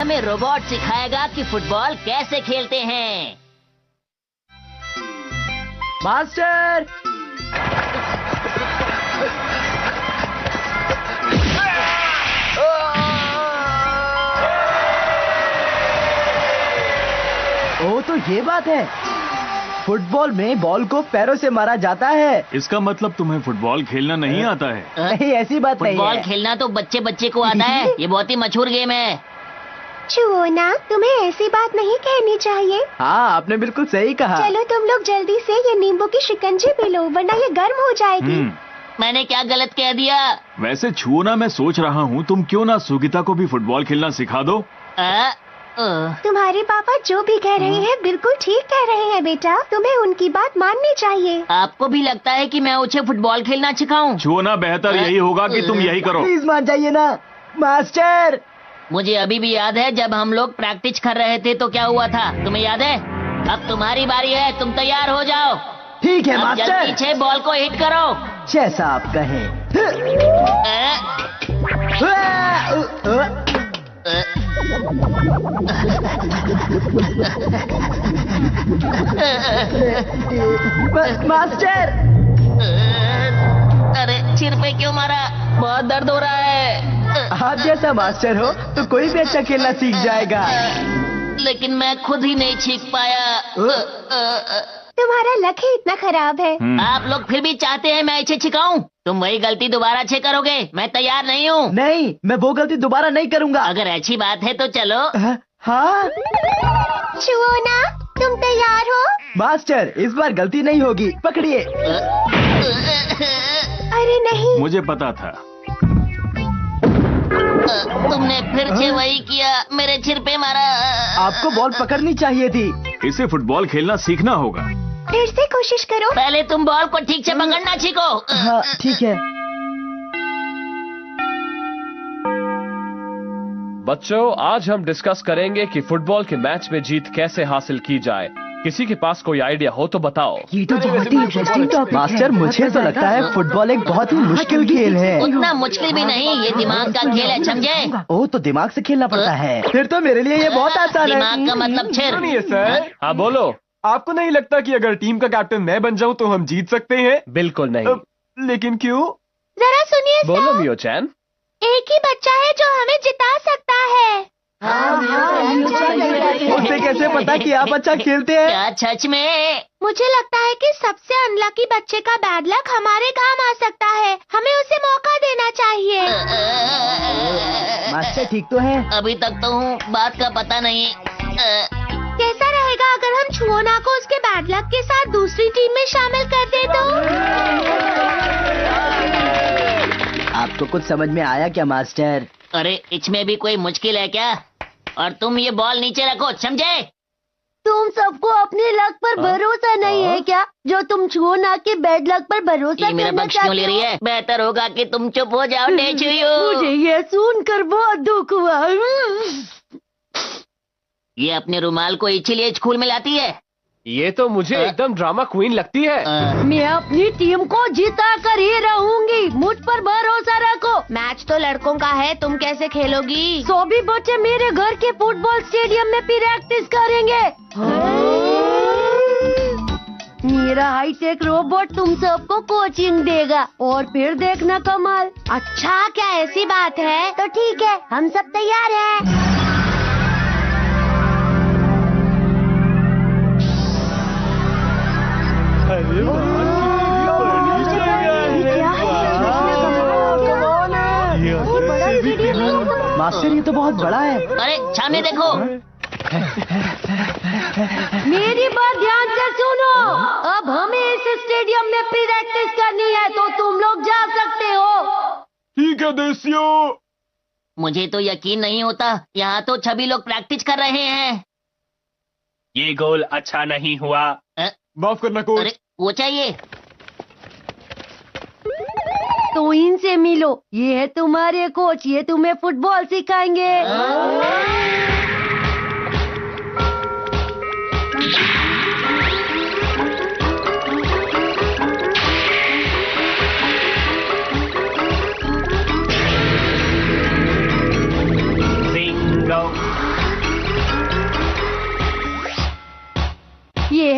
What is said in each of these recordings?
हमें रोबोट सिखाएगा कि फुटबॉल कैसे खेलते हैं। मास्टर, ओ तो ये बात है, फुटबॉल में बॉल को पैरों से मारा जाता है। इसका मतलब तुम्हें फुटबॉल खेलना नहीं आता है? नहीं, ऐसी बात नहीं फुटबॉल है। खेलना तो बच्चे बच्चे को आता है। ये बहुत ही मशहूर गेम है। छुओना, तुम्हें ऐसी बात नहीं कहनी चाहिए। हाँ, आपने बिल्कुल सही कहा। चलो तुम लोग जल्दी से ये नींबू की शिकंजी पी लो, वरना ये गर्म हो जाएगी। मैंने क्या गलत कह दिया? वैसे छुओ ना, मैं सोच रहा हूँ तुम क्यों ना सुगीता को भी फुटबॉल खेलना सिखा दो। तुम्हारे पापा जो भी कह रहे हैं बिल्कुल ठीक कह रहे हैं बेटा, तुम्हें उनकी बात माननी चाहिए। आपको भी लगता है कि मैं उसे फुटबॉल खेलना सिखाऊं? छुओ ना, बेहतर यही होगा कि तुम यही करो। प्लीज मान जाइए ना मास्टर। मुझे अभी भी याद है जब हम लोग प्रैक्टिस कर रहे थे तो क्या हुआ था, तुम्हें याद है? अब तुम्हारी बारी है, तुम तैयार हो जाओ। ठीक है अब मास्टर, जल्दी से बॉल को हिट करो। जैसा आप कहें। मास्टर, अरे सिर पे क्यों मारा? बहुत दर्द हो रहा है। आप जैसा मास्टर हो तो कोई भी अच्छा खेलना सीख जाएगा। लेकिन मैं खुद ही नहीं सीख पाया। तुम्हारा लक ही इतना खराब है। आप लोग फिर भी चाहते हैं मैं इसे सिखाऊं? तुम वही गलती दोबारा से करोगे, मैं तैयार नहीं हूँ। नहीं, मैं वो गलती दोबारा नहीं करूँगा। अगर ऐसी बात है तो चलो। हाँ छुओना, तुम तैयार हो? मास्टर, इस बार गलती नहीं होगी, पकड़िए। अरे नहीं। मुझे पता था। तुमने फिर से वही किया, मेरे सिर पे मारा। आपको बॉल पकड़नी चाहिए थी। इसे फुटबॉल खेलना सीखना होगा। फिर से कोशिश करो। पहले तुम बॉल को ठीक से पकड़ना सीखो। हाँ ठीक है। बच्चों, आज हम डिस्कस करेंगे कि फुटबॉल के मैच में जीत कैसे हासिल की जाए। किसी के पास कोई आइडिया हो तो बताओ। ये तो बहुत ही इंटरेस्टिंग टॉपिक। मास्टर, मुझे तो लगता है फुटबॉल एक बहुत ही मुश्किल खेल है। उतना मुश्किल भी नहीं, ये दिमाग का खेल है, समझे? ओ तो दिमाग से खेलना पड़ता है। फिर तो मेरे लिए ये बहुत आसान है। दिमाग का मतलब सिर। सुनिए सर, हाँ बोलो। आपको नहीं लगता कि अगर टीम का कैप्टन मैं बन जाऊं तो हम जीत सकते हैं? बिल्कुल नहीं। लेकिन क्यों? जरा सुनिए बोलो सर, मियो चैन। एक ही बच्चा है जो हमें जिता सकता है। उसे कैसे पता कि आप अच्छा खेलते हैं? क्या सच में? मुझे लगता है कि सबसे अनलकी बच्चे का बैड लक हमारे काम आ सकता है। हमें उसे मौका देना चाहिए। मास्टर ठीक तो है? अभी तक तो हूँ, बात का पता नहीं। कैसा रहेगा अगर हम छुओना को उसके बैड लक के साथ दूसरी टीम में शामिल कर दे तो? आपको कुछ समझ में आया क्या मास्टर? अरे इसमें भी कोई मुश्किल है क्या? और तुम ये बॉल नीचे रखो, समझे? तुम सबको अपने लक पर भरोसा नहीं है क्या, जो तुम छुओना के बैड लक पर भरोसा ये मेरा करना पक्ष क्यों चाहते ले रही हो? है? बेहतर होगा कि तुम चुप हो जाओ, टेचुयो। मुझे ये सुनकर बहुत दुख हुआ। ये अपने रुमाल को इसीलिए स्कूल में लाती है। ये तो मुझे एकदम ड्रामा क्वीन लगती है। मैं अपनी टीम को जिता कर ही रहूंगी, मुझ पर भरोसा रखो। मैच तो लड़कों का है, तुम कैसे खेलोगी? सभी बच्चे मेरे घर के फुटबॉल स्टेडियम में प्रैक्टिस करेंगे। मेरा हाईटेक रोबोट तुम सबको कोचिंग देगा और फिर देखना कमाल। अच्छा, क्या ऐसी बात है? तो ठीक है, हम सब तैयार हैं। मास्टर, ये तो बहुत बड़ा है। अरे सामने देखो। मेरी बात ध्यान से सुनो। अब हमें इस स्टेडियम में प्रैक्टिस करनी है, तो तुम लोग जा सकते हो। ठीक है देसियो। मुझे तो यकीन नहीं होता, यहाँ तो सभी लोग प्रैक्टिस कर रहे हैं। ये गोल अच्छा नहीं हुआ। माफ करना कोच। अरे वो चाहिए। तो इनसे मिलो, ये है तुम्हारे कोच, ये तुम्हें फुटबॉल सिखाएंगे। Bingo.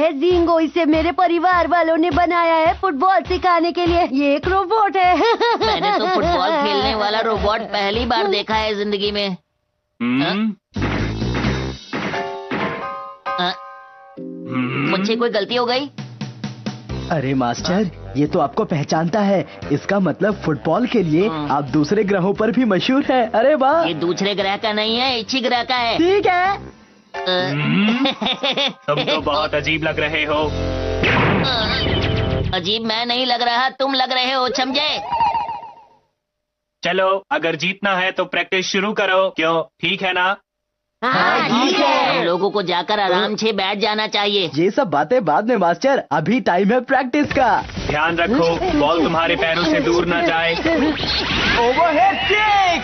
है जिंगो, इसे मेरे परिवार वालों ने बनाया है फुटबॉल सिखाने के लिए। ये एक रोबोट है। मैंने तो फुटबॉल खेलने वाला रोबोट पहली बार देखा है जिंदगी में। मुझसे कोई गलती हो गई? अरे मास्टर, ये तो आपको पहचानता है। इसका मतलब फुटबॉल के लिए आप दूसरे ग्रहों पर भी मशहूर है। अरे वाह! ये दूसरे ग्रह का नहीं है, इसी ग्रह का है। ठीक है। तुम तो बहुत अजीब लग रहे हो। अजीब मैं नहीं लग रहा, तुम लग रहे हो, समझे? चलो, अगर जीतना है तो प्रैक्टिस शुरू करो। क्यों, ठीक है ना? हाँ ठीक है। हम लोगों को जाकर आराम से बैठ जाना चाहिए। ये सब बातें बाद में मास्टर, अभी टाइम है प्रैक्टिस का। ध्यान रखो, बॉल तुम्हारे पैरों से दूर न जाए। Overhead kick.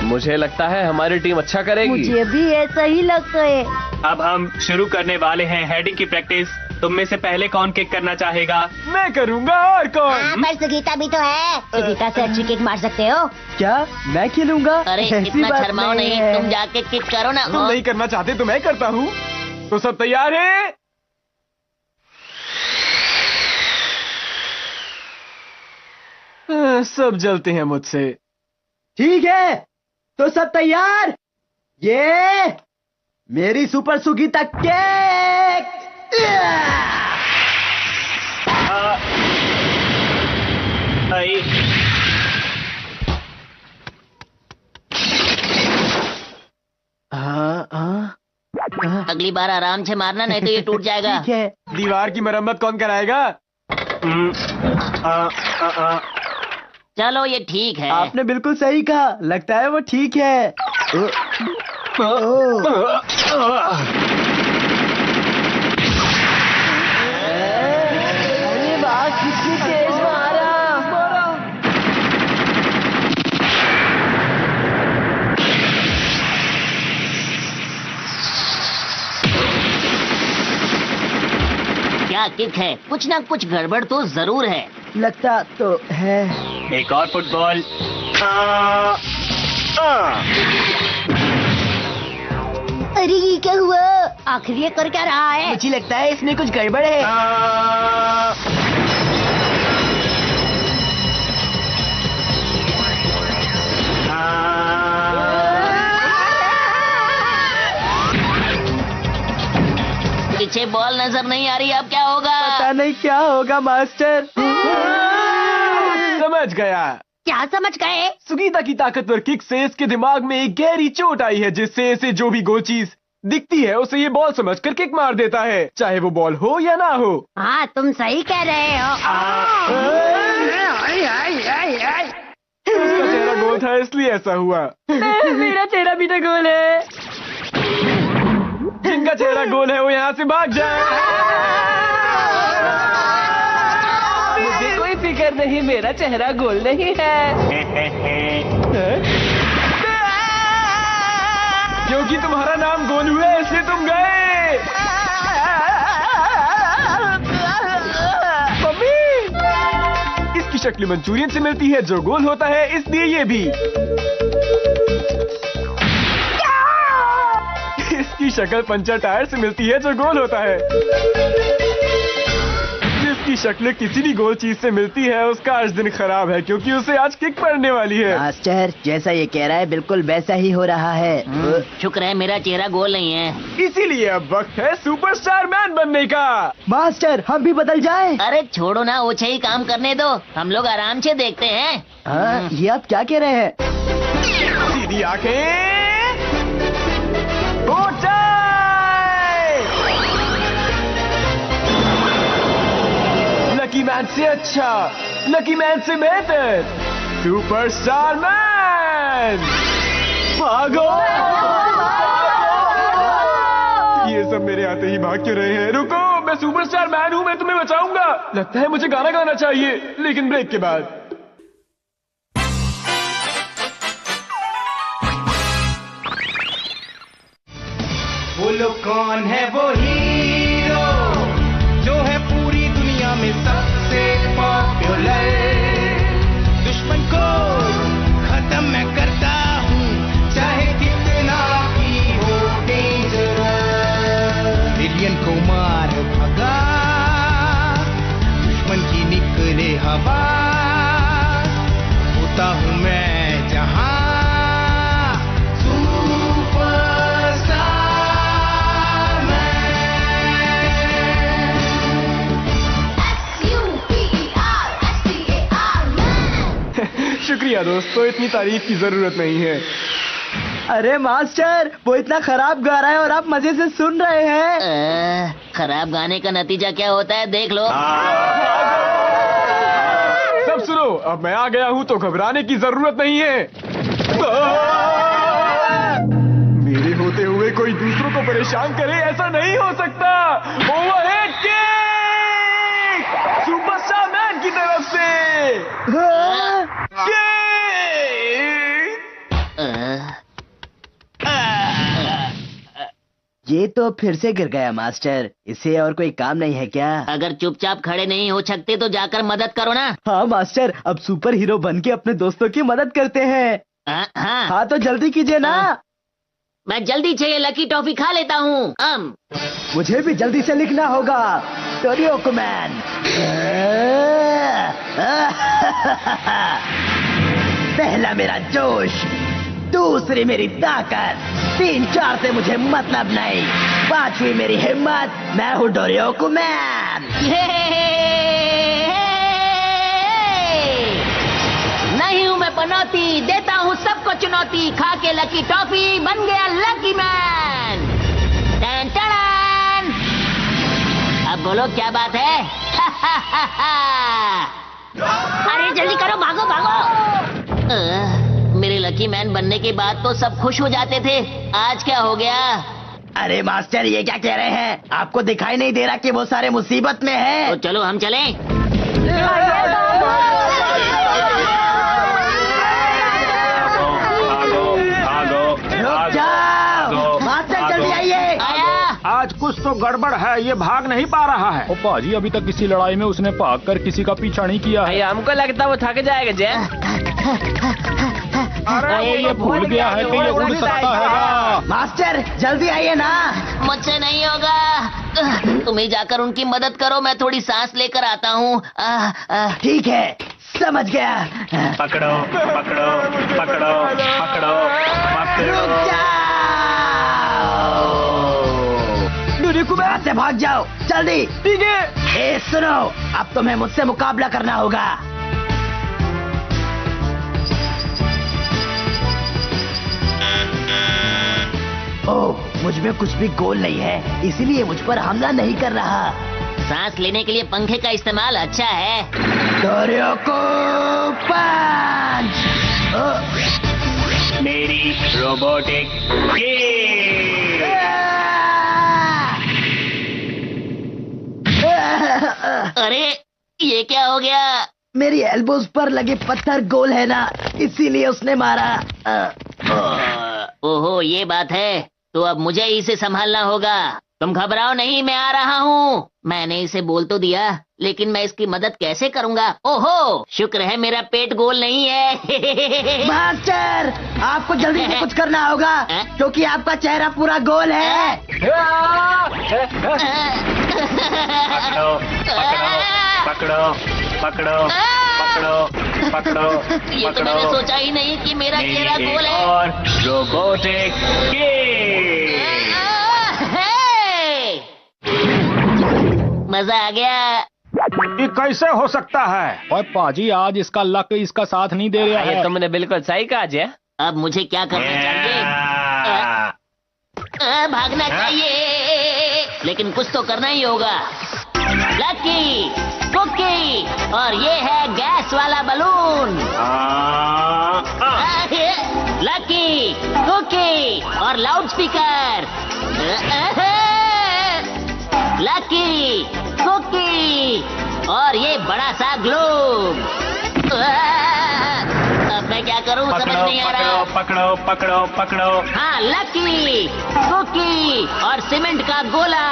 मुझे लगता है हमारी टीम अच्छा करेगी। मुझे भी ऐसा ही लगता है। अब हम शुरू करने वाले हैं हेडिंग की प्रैक्टिस। तुम में से पहले कौन किक करना चाहेगा? मैं करूंगा, और कौन? पर सुगीता भी तो है। सुगीता से अच्छी किक मार सकते हो। क्या मैं खेलूंगा? अरे ऐसी इतना बात शर्माओ नहीं, है। तुम जाके किक करो ना। तुम नहीं करना चाहते तो मैं करता हूँ। तो सब तैयार है? सब जलते हैं मुझसे। ठीक है, तो सब तैयार? ये मेरी सुपर सुगीता केक। आई। अगली बार आराम से मारना, नहीं तो ये टूट जाएगा। ठीक है। दीवार की मरम्मत कौन कराएगा? चलो ये ठीक है। आपने बिल्कुल सही कहा, लगता है वो ठीक है। अरे वाह, कितनी तेज मारा। क्या किक है, कुछ ना कुछ गड़बड़ तो जरूर है। लगता तो है। एक और फुटबॉल। अरे ये क्या हुआ? आखिर ये कर क्या रहा है? मुझे लगता है इसमें कुछ गड़बड़ है। पीछे बॉल नजर नहीं आ रही, अब क्या होगा? पता नहीं क्या होगा मास्टर। समझ गया। क्या समझ गए? सुगीता की ताकतवर किक से इसके दिमाग में एक गहरी चोट आई है, जिससे इसे जो भी गोल चीज दिखती है उसे ये बॉल समझकर किक मार देता है, चाहे वो बॉल हो या ना हो। हाँ तुम सही कह रहे हो। उसका चेहरा गोल था इसलिए ऐसा हुआ। मेरा चेहरा भी तो गोल है। जिनका चेहरा गोल है वो यहाँ से भाग जाए। मुझे कोई फिक्र नहीं, मेरा चेहरा गोल नहीं है। क्योंकि तुम्हारा नाम गोल हुआ है इसलिए तुम गए। मम्मी, इसकी शक्ल मंचूरियन से मिलती है जो गोल होता है, इसलिए ये भी। इसकी शक्ल पंचर टायर से मिलती है जो गोल होता है। जिसकी शक्ल किसी भी गोल चीज से मिलती है उसका आज दिन खराब है, क्योंकि उसे आज किक पड़ने वाली है। मास्टर, जैसा ये कह रहा है बिल्कुल वैसा ही हो रहा है। शुक्र है मेरा चेहरा गोल नहीं है। इसीलिए अब वक्त है सुपरस्टार मैन बनने का। मास्टर, हम भी बदल जाएं। अरे छोड़ो ना, वो ही काम करने दो, हम लोग आराम से देखते हैं। हाँ, ये आप क्या कह रहे हैं? सीधी आंखें, ऊंचाई। लकी मैन से अच्छा, लकी मैन से बेहतर, सुपरस्टार मैन। भागो! ये सब मेरे आते ही भाग क्यों रहे हैं? रुको, मैं सुपरस्टार मैन हूँ, मैं तुम्हें बचाऊंगा। लगता है मुझे गाना गाना चाहिए, लेकिन ब्रेक के बाद। बोलो कौन है वो हीरो जो है पूरी दुनिया में सबसे पॉपुलर। दुश्मन को खत्म मैं करता हूँ चाहे कितना भी हो डेंजरस। विलियन को मार शुक्रिया दोस्तों, इतनी तारीफ की जरूरत नहीं है। अरे मास्टर, वो इतना खराब गा रहा है और आप मजे से सुन रहे हैं। खराब गाने का नतीजा क्या होता है देख लो। सब सुनो, अब मैं आ गया हूँ तो घबराने की जरूरत नहीं है। मेरे होते हुए कोई दूसरों को परेशान करे, ऐसा नहीं हो सकता। ओवरहेड किक सुपरस्टार मैन की तरफ से। ये तो फिर से गिर गया मास्टर, इसे और कोई काम नहीं है क्या? अगर चुपचाप खड़े नहीं हो सकते तो जाकर मदद करो ना। हाँ मास्टर, अब सुपर हीरो बन के अपने दोस्तों की मदद करते हैं। हाँ तो जल्दी कीजिए ना। मैं जल्दी से ये लकी टॉफी खा लेता हूँ। मुझे भी जल्दी से लिखना होगा। टोरियोकुमैन। पहला मेरा जोश, दूसरी मेरी ताकत, 3-4 से मुझे मतलब नहीं, 5वीं मेरी हिम्मत। मैं हूँ टोरियोकुमैन। नहीं हूँ मैं पनौती, देता हूँ सबको चुनौती। खा के लकी टॉफी बन गया लकी मैन। Ton ton. अब बोलो क्या बात है? अरे जल्दी करो, भागो भागो। मेरे लकी मैन बनने के बाद तो सब खुश हो जाते थे, आज क्या हो गया? अरे मास्टर, ये क्या कह रहे हैं? आपको दिखाई नहीं दे रहा कि वो सारे मुसीबत में हैं? तो चलो हम चलें। रुक जाओ मास्टर, जल्दी आइए। आज कुछ तो गड़बड़ है, ये भाग नहीं पा रहा है। ओ पाजी, अभी तक किसी लड़ाई में उसने भागकर किसी का पीछा नहीं किया है। हमको लगता है वो थक जाएगा जय। अरे ये भूल गया है कि ये उड़ सकता है। मास्टर जल्दी आइए ना। मुझसे नहीं होगा, तुम ही जाकर उनकी मदद करो, मैं थोड़ी सांस लेकर आता हूँ। ठीक है, समझ गया। पकड़ो पकड़ो पकड़ो पकड़ो रुक जाओ। यहाँ से भाग जाओ जल्दी। ठीक है। ए सुनो, अब तुम्हें मुझसे मुकाबला करना होगा। ओह, मुझ में कुछ भी गोल नहीं है, इसलिए मुझ पर हमला नहीं कर रहा। सांस लेने के लिए पंखे का इस्तेमाल अच्छा है। टोरियोको पंच। मेरी रोबोटिक अरे ये क्या हो गया? मेरी एल्बोज पर लगे पत्थर गोल है ना, इसीलिए उसने मारा। ओहो ये बात है, तो अब मुझे इसे संभालना होगा। तुम घबराओ नहीं, मैं आ रहा हूँ। मैंने इसे बोल तो दिया, लेकिन मैं इसकी मदद कैसे करूँगा? ओहो, शुक्र है मेरा पेट गोल नहीं है। मास्टर, आपको जल्दी से कुछ करना होगा, क्योंकि आपका चेहरा पूरा गोल है। पकड़ो पकड़ो पकड़ो पकड़ो पकड़ो। ये तो मैंने सोचा ही नहीं कि मेरा चेहरा गोल है। और रोबोटिक मजा आ गया। ये कैसे हो सकता है? और पाजी, आज इसका लक इसका साथ नहीं दे रहा है। ये तुमने बिल्कुल सही कहा जय। अब मुझे क्या करना चाहिए? भागना चाहिए, लेकिन कुछ तो करना ही होगा। लकी, कुकी, और ये है गैस वाला बलून। लकी, कुकी और लाउड स्पीकर। लकी, कुकी और ये बड़ा सा ग्लोब। अब मैं क्या करूं, समझ नहीं आ रहा। पकड़ो पकड़ो पकड़ो। हाँ, लकी, कुकी और सीमेंट का गोला।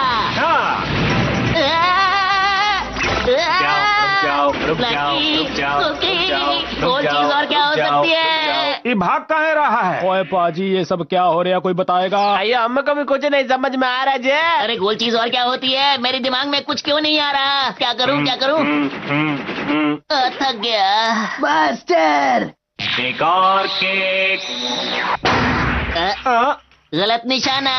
रुक जाओ। और चीज और क्या हो सकती है? ये भाग कहाँ रहा है? ओए पाजी, ये सब क्या हो रहा है, कोई बताएगा? भैया हमको भी कुछ नहीं समझ में आ रहा जय। अरे गोल चीज और क्या होती है? मेरे दिमाग में कुछ क्यों नहीं आ रहा? क्या करूं क्या करूं? थक गया। मास्टर, एक और केक। गलत निशाना।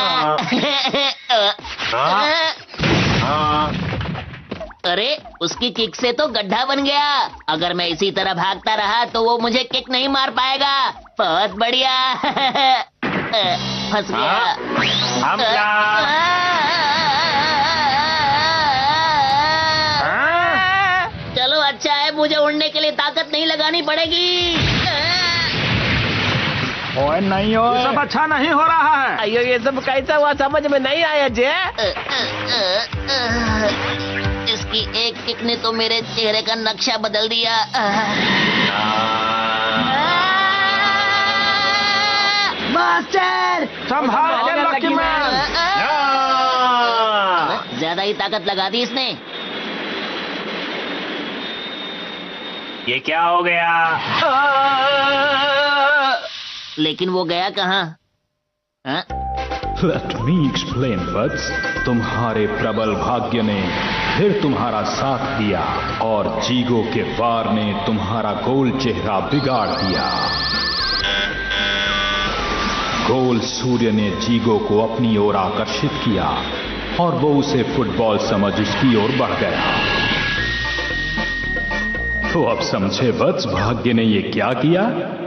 अरे उसकी किक से तो गड्ढा बन गया। अगर मैं इसी तरह भागता रहा तो वो मुझे किक नहीं मार पाएगा। बहुत बढ़िया। फंस गया। चलो अच्छा है, मुझे उड़ने के लिए ताकत नहीं लगानी पड़ेगी। ओए नहीं हो, ये सब अच्छा नहीं हो रहा है। अयो ये सब कैसा हुआ समझ में नहीं आया जे। इसकी एक किक ने तो मेरे चेहरे का नक्शा बदल दिया। मास्टर संभाल लकी मैन। ज्यादा ही ताकत लगा दी इसने। ये क्या हो गया? लेकिन वो गया कहाँ? Let me explain, बट्स। तुम्हारे प्रबल भाग्य ने फिर तुम्हारा साथ दिया और जीगो के वार ने तुम्हारा गोल चेहरा बिगाड़ दिया। गोल सूर्य ने जीगो को अपनी ओर आकर्षित किया और वो उसे फुटबॉल समझ उसकी ओर बढ़ गया। तो अब समझे बट्स भाग्य ने ये क्या किया?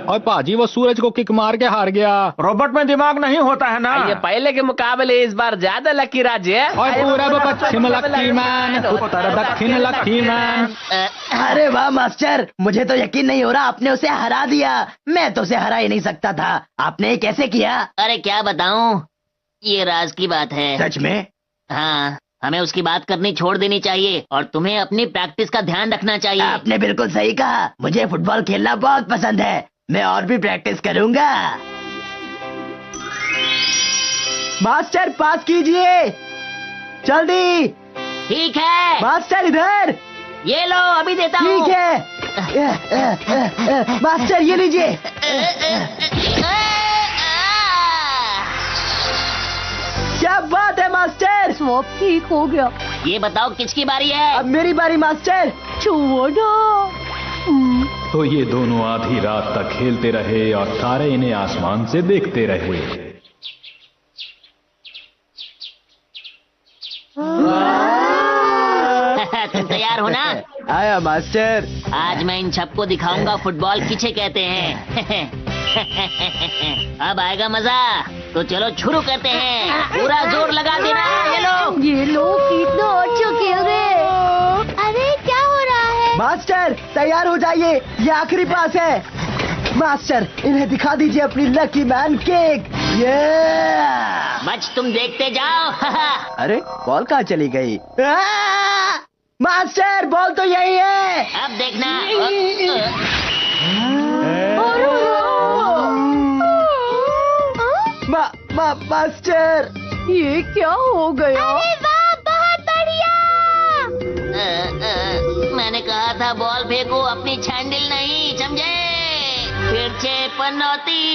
और पाजी वो सूरज को किक मार के हार गया। रोबोट में दिमाग नहीं होता है ना। ये पहले के मुकाबले इस बार ज्यादा लकी राज है। और पूरब पश्चिम लकी मैन, उत्तर दक्षिण लकी मैन। अरे वाह मास्टर, मुझे तो यकीन नहीं हो रहा आपने उसे हरा दिया। मैं तो उसे हरा ही नहीं सकता था। आपने ये कैसे किया? अरे क्या बताऊं, ये राज की बात है। सच में? हाँ, हमें उसकी बात करनी छोड़ देनी चाहिए और तुम्हें अपनी प्रैक्टिस का ध्यान रखना चाहिए। आपने बिल्कुल सही कहा। मुझे फुटबॉल खेलना बहुत पसंद है। मैं और भी प्रैक्टिस करूंगा। मास्टर पास कीजिए जल्दी। ठीक है मास्टर इधर। ये लो, अभी देता हूँ। ठीक है। मास्टर ये लीजिए। क्या बात है मास्टर, सब ठीक हो गया। ये बताओ किसकी बारी है? अब मेरी बारी मास्टर। तो ये दोनों आधी रात तक खेलते रहे और तारे इन्हें आसमान से देखते रहे। तुम तैयार हो ना? आया मास्टर। आज मैं इन सबको दिखाऊंगा फुटबॉल किसे कहते हैं। अब आएगा मजा। तो चलो शुरू करते हैं। पूरा जोर लगा देना। ये लोग कितना अच्छा खेल रहे। अरे क्या हो रहा है? मास्टर तैयार हो जाइए, ये आखिरी पास है। मास्टर इन्हें दिखा दीजिए अपनी लकी मैन किक। ये बच तुम देखते जाओ। अरे बॉल कहाँ चली गई? मास्टर बॉल तो यही है। अब देखना। मास्टर ये क्या हो गया? अरे वाह, बहुत बढ़िया। मैंने कहा था बॉल फेंको, अपनी छैंडल नहीं, समझे? फिर से पनौती।